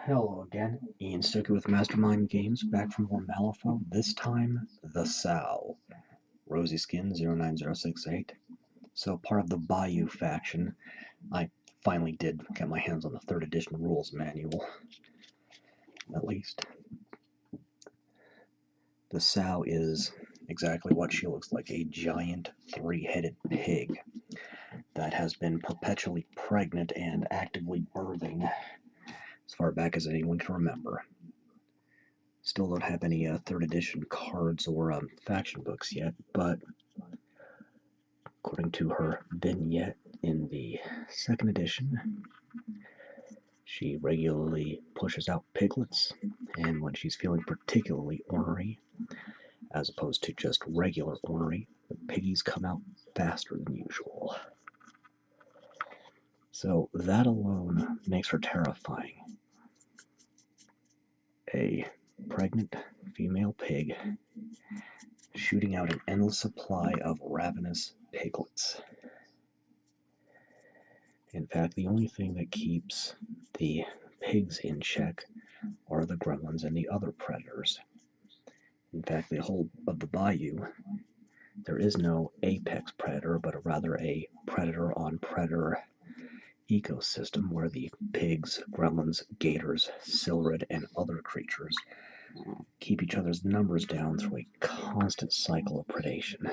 Hello again, Ian Stuckey with Mastermind Games, back from more Malifaux, this time the Sow. Rosy Skin 09068. So part of the Bayou faction, I finally did get my hands on the 3rd edition rules manual, at least. The Sow is exactly what she looks like, a giant 3-headed pig that has been perpetually pregnant and actively birthing as far back as anyone can remember. Still don't have any 3rd edition cards or faction books yet, but according to her vignette in the 2nd edition, she regularly pushes out piglets, and when she's feeling particularly ornery, as opposed to just regular ornery, the piggies come out faster than usual. So that alone makes her terrifying. A pregnant female pig shooting out an endless supply of ravenous piglets. In fact, the only thing that keeps the pigs in check are the gremlins and the other predators. In fact, the whole of the bayou, there is no apex predator, but rather a predator-on-predator ecosystem where the pigs, gremlins, gators, silrid, and other creatures keep each other's numbers down through a constant cycle of predation.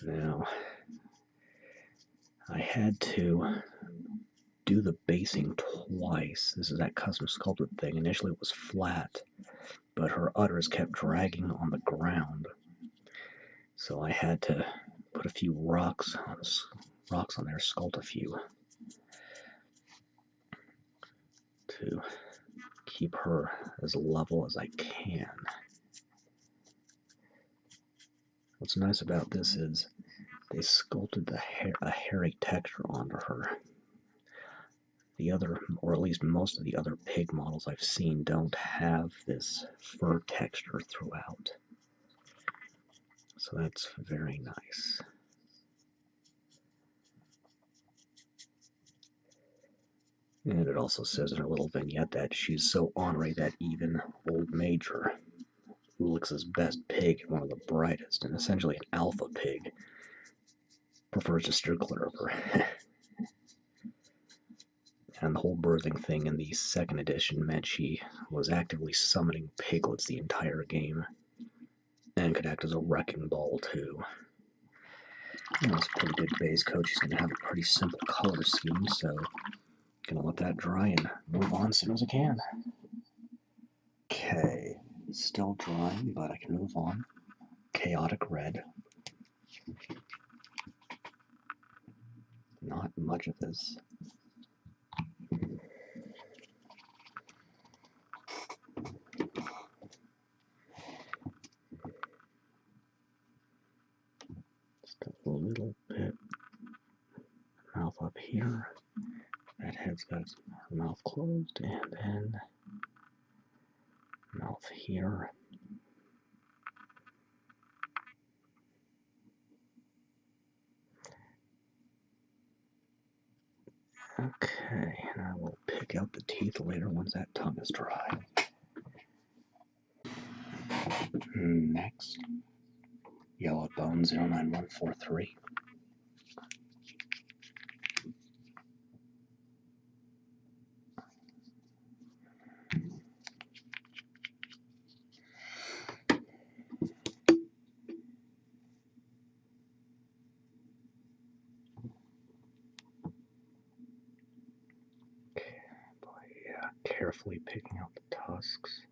Now, I had to do the basing twice. This is that custom sculpted thing. Initially it was flat, but her udders kept dragging on the ground. So I had to put a few rocks on there, sculpt a few to keep her as level as I can. What's nice about this is they sculpted a hairy texture onto her. The other, or at least most of the other pig models I've seen, don't have this fur texture throughout. So that's very nice. And it also says in her little vignette that she's so ornery that even Old Major, Ulix's best pig and one of the brightest, and essentially an alpha pig, prefers to steer clear of her. And the whole birthing thing in the 2nd edition meant she was actively summoning piglets the entire game, and could act as a wrecking ball too. It's a pretty good base coat. She's going to have a pretty simple color scheme, so I'm going to let that dry and move on as soon as I can. Okay, still drying, but I can move on. Chaotic red. Not much of this. Just a little bit. Mouth up here. Redhead's got her mouth closed, and then mouth here. Okay, and I will pick out the teeth later once that tongue is dry. Next, Yellow Bone 09143. Carefully picking out the tusks.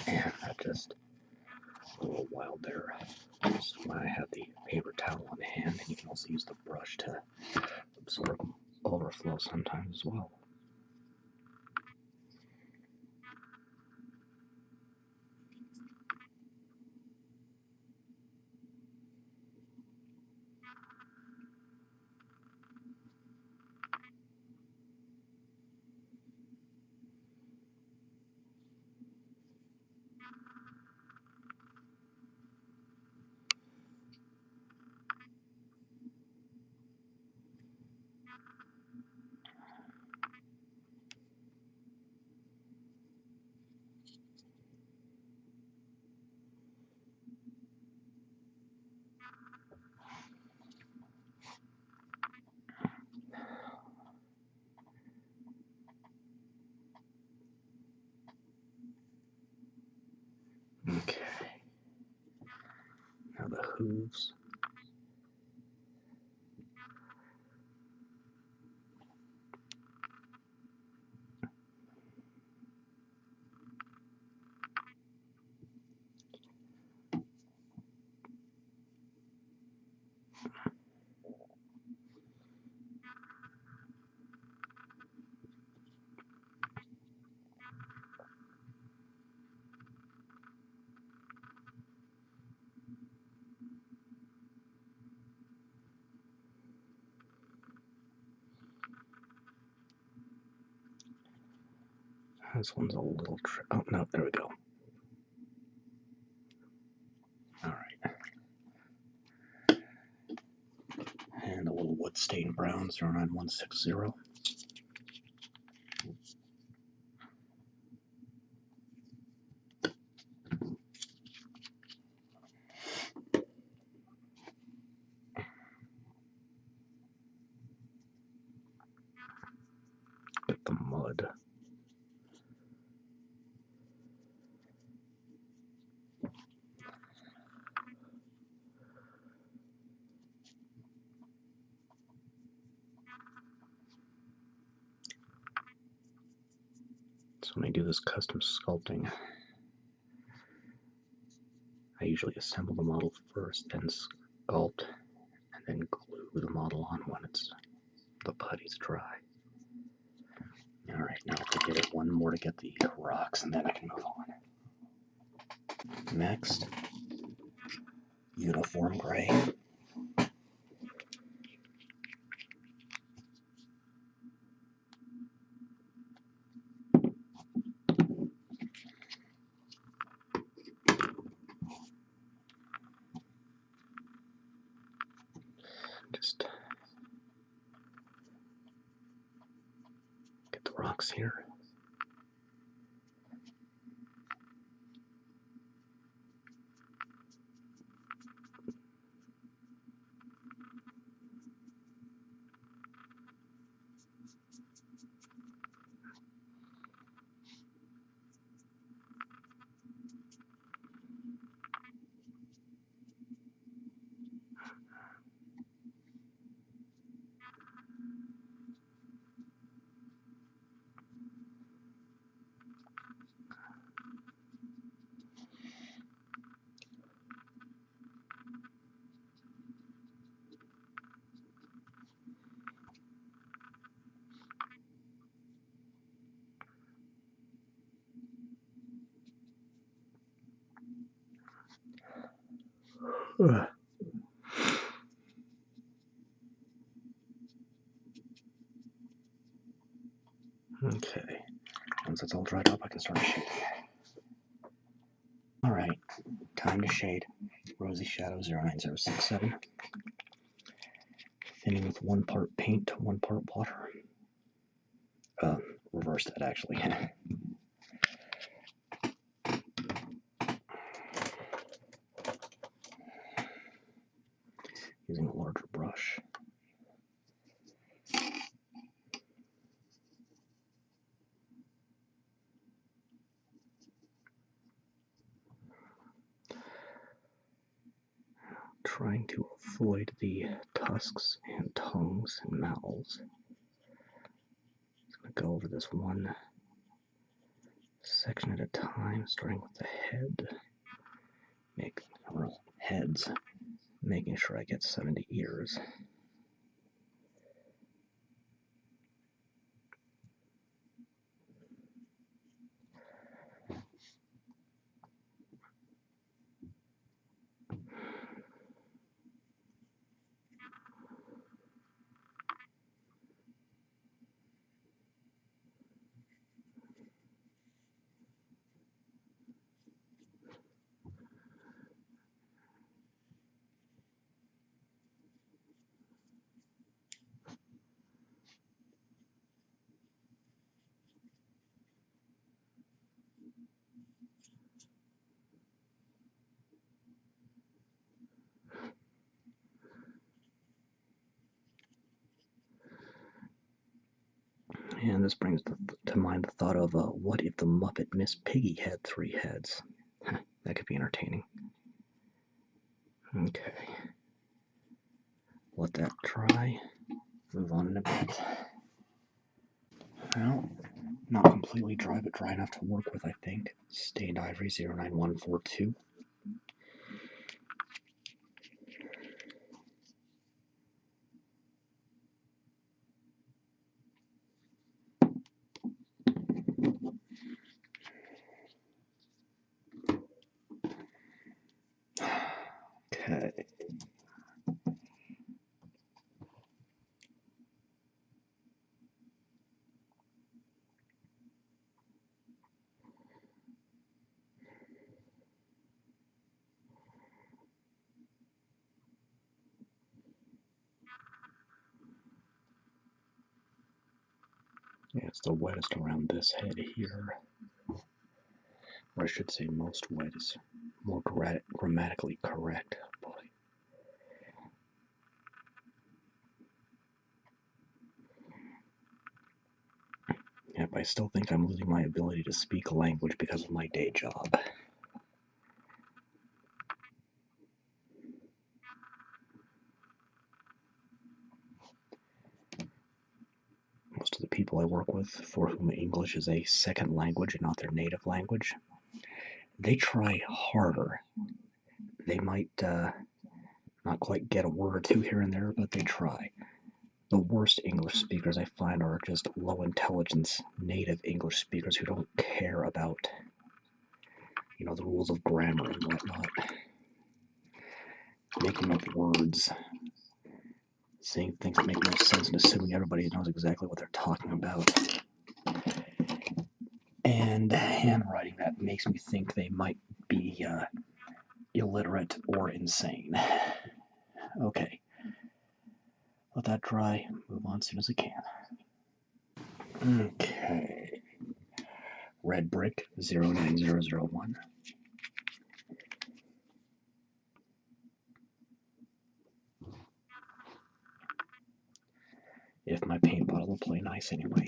And that just a little wild there. So I have the paper towel on hand, and you can also use the brush to absorb overflow sometimes as well. hooves. This one's a little oh no, there we go. Alright. And a little Woodstain brown, 09160. Get the mud. So when I do this custom sculpting, I usually assemble the model first, then sculpt, and then glue the model on when the putty's dry. Alright, now if I get it one more to get the rocks, and then I can move on. Next, uniform gray. Just get the rocks here. Ugh. Okay, once it's all dried up, I can start shading. Alright, time to shade. Rosy Shadow 09067. Thinning with 1 part paint to 1 part water. Reverse that actually. Using a larger brush. Trying to avoid the tusks and tongues and mouths. I'm going to go over this one section at a time, starting with the head. Heads, making sure I get 70 ears. And this brings to mind the thought of, what if the Muppet Miss Piggy had 3 heads? That could be entertaining. Okay. Let that dry. Move on in a bit. Well, not completely dry, but dry enough to work with, I think. Stained Ivory 09142. Okay. Yeah, it's the wettest around this head here. Or I should say most wet is more grammatically correct. Boy. Yep, I still think I'm losing my ability to speak a language because of my day job. Most of the people I work with, for whom English is a second language and not their native language, they try harder. They might not quite get a word or two here and there, but they try. The worst English speakers I find are just low intelligence native English speakers who don't care about, the rules of grammar and whatnot. Making up words, saying things that make no sense, and assuming everybody knows exactly what they're talking about. And handwriting that makes me think they might be illiterate or insane. Okay. Let that dry. Move on as soon as I can. Okay. Red brick 09001. If my paint bottle will play nice anyway.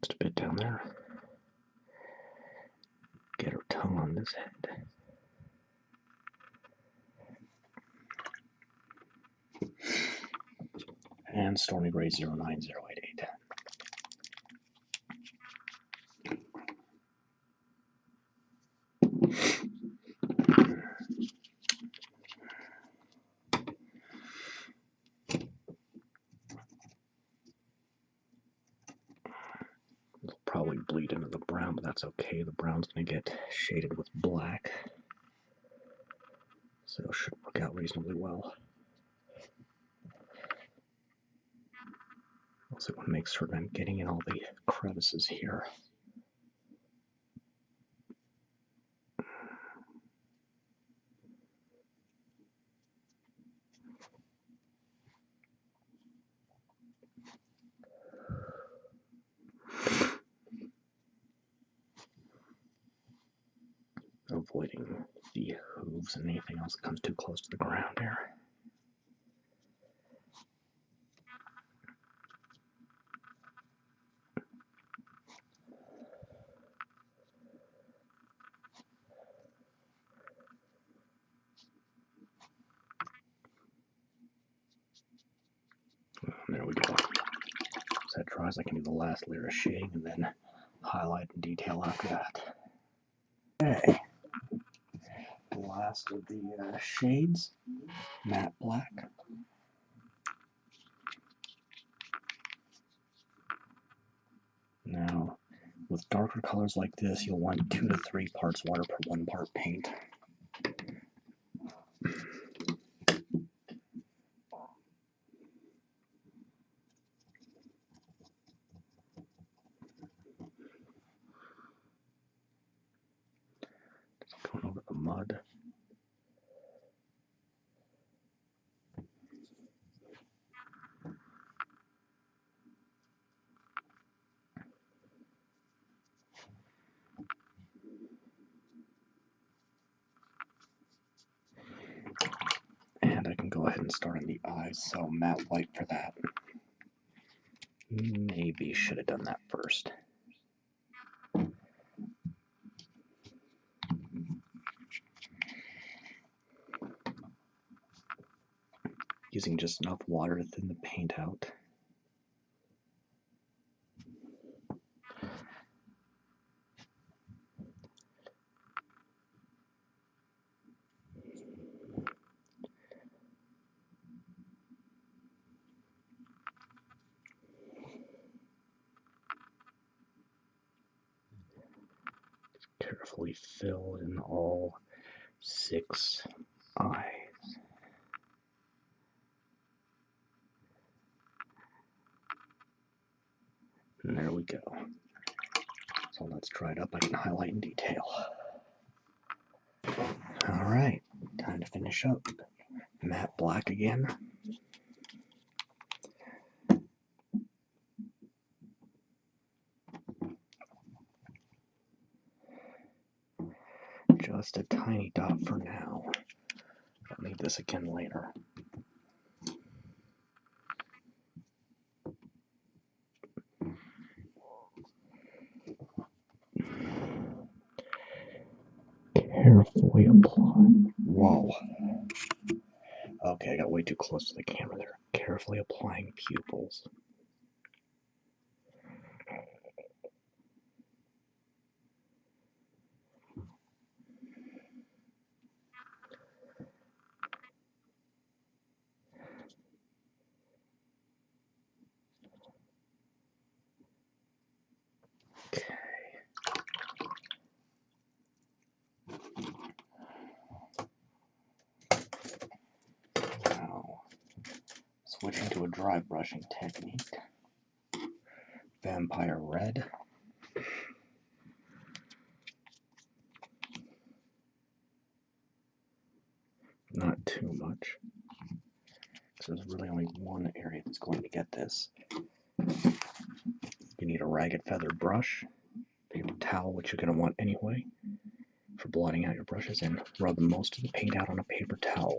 Just a bit down there. Get her tongue on this head. And Stormy Gray 09088. It'll probably bleed into the brown, but that's okay. The brown's going to get shaded with black. So it should work out reasonably well. Also want to make certain I'm getting in all the crevices here. Avoiding the hooves and anything else that comes too close to the ground here. There we go. As that dries, I can do the last layer of shading and then highlight and detail after that. Okay. The last of the shades, matte black. Now, with darker colors like this, you'll want 2 to 3 parts water per 1 part paint. Just going over the mud. And I can go ahead and start on the eyes, so matte white for that. Maybe should have done that first. Using just enough water to thin the paint out. Carefully fill in all 6 eyes. And there we go. So let's try it up. I can highlight in detail. Alright, time to finish up. Matte black again. Just a tiny dot for now. I'll need this again later. Carefully apply. Whoa. Okay, I got way too close to the camera there. Carefully applying pupils. Okay. Now, switching to a dry brushing technique. Vampire red. Not too much, because there's really only one area that's going to get this. You need a ragged feathered brush, paper towel, which you're going to want anyway, for blotting out your brushes, and rub most of the paint out on a paper towel.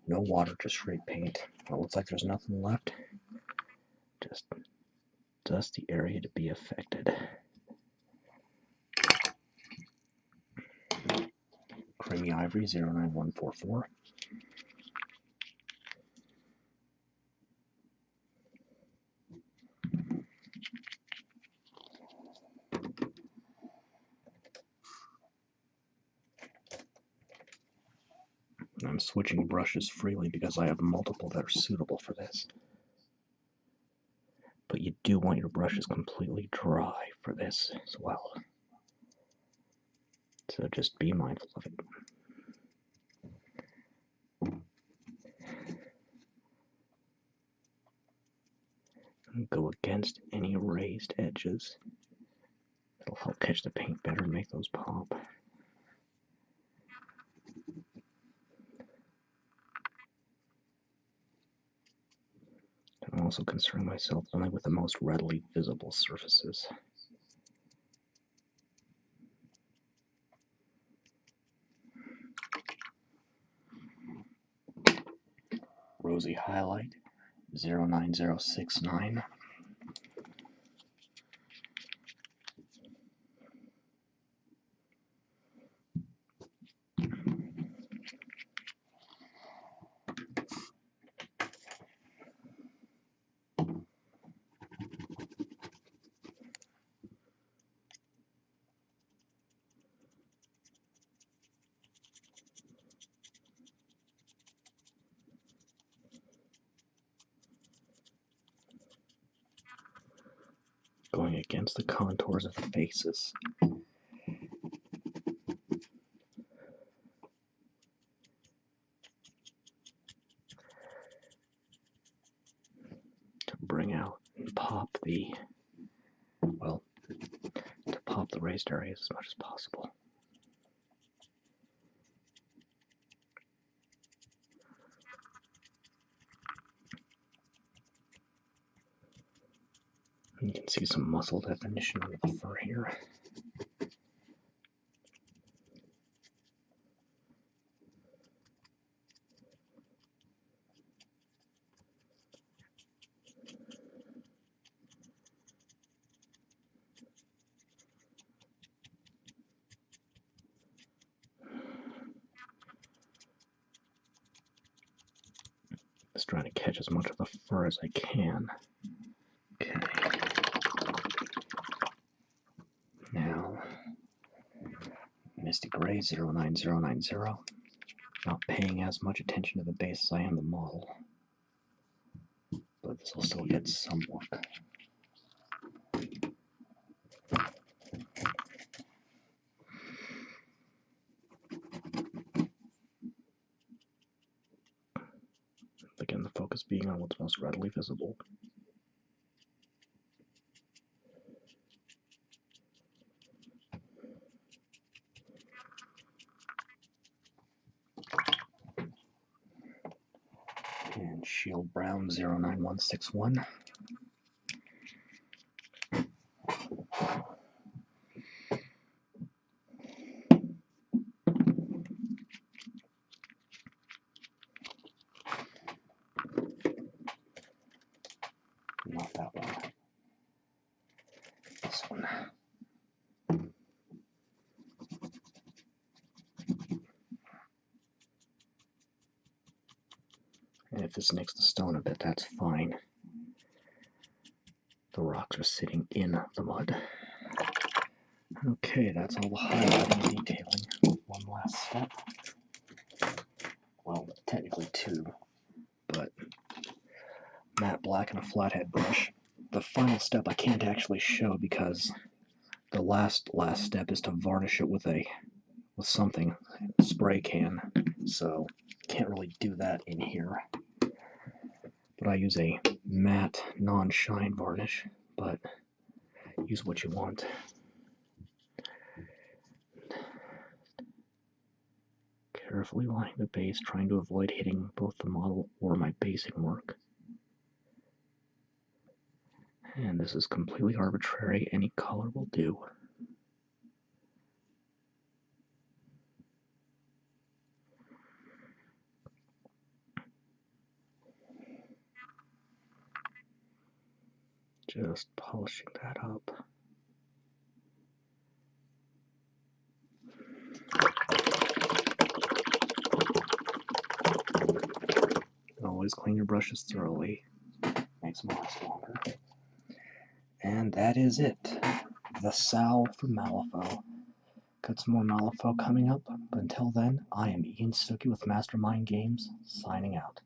No water, just straight paint. Well, it looks like there's nothing left. Just dust the area to be affected. Creamy Ivory 09144. I'm switching brushes freely because I have multiple that are suitable for this. But you do want your brushes completely dry for this as well. So just be mindful of it. And go against any raised edges. It'll help catch the paint better and make those pop. I'm also concerning myself only with the most readily visible surfaces. Rosy highlight 09069. Going against the contours of the faces. To bring out and pop the, well, to pop the raised areas as much as possible. You can see some muscle definition under the fur here. just trying to catch as much of the fur as I can. Okay. Now, Misty Gray 09090. Not paying as much attention to the base as I am the model, but this will still get some work. Again, the focus being on what's most readily visible. And Shield Brown 09161. Not that one. This one. And if this nicks the stone a bit, that's fine. The rocks are sitting in the mud. Okay, that's all the highlighting and detailing. One last step. Well, technically two, but matte black and a flathead brush. The final step I can't actually show because the last step is to varnish it with something, a spray can. So can't really do that in here. But I use a matte non-shine varnish, but use what you want. Carefully lining the base, trying to avoid hitting both the model or my basing work. And this is completely arbitrary, any color will do. Just polishing that up. Always clean your brushes thoroughly. Makes them last longer. And that is it. The Sow for Malifaux. Got some more Malifaux coming up, but until then, I am Ian Stuckey with Mastermind Games, signing out.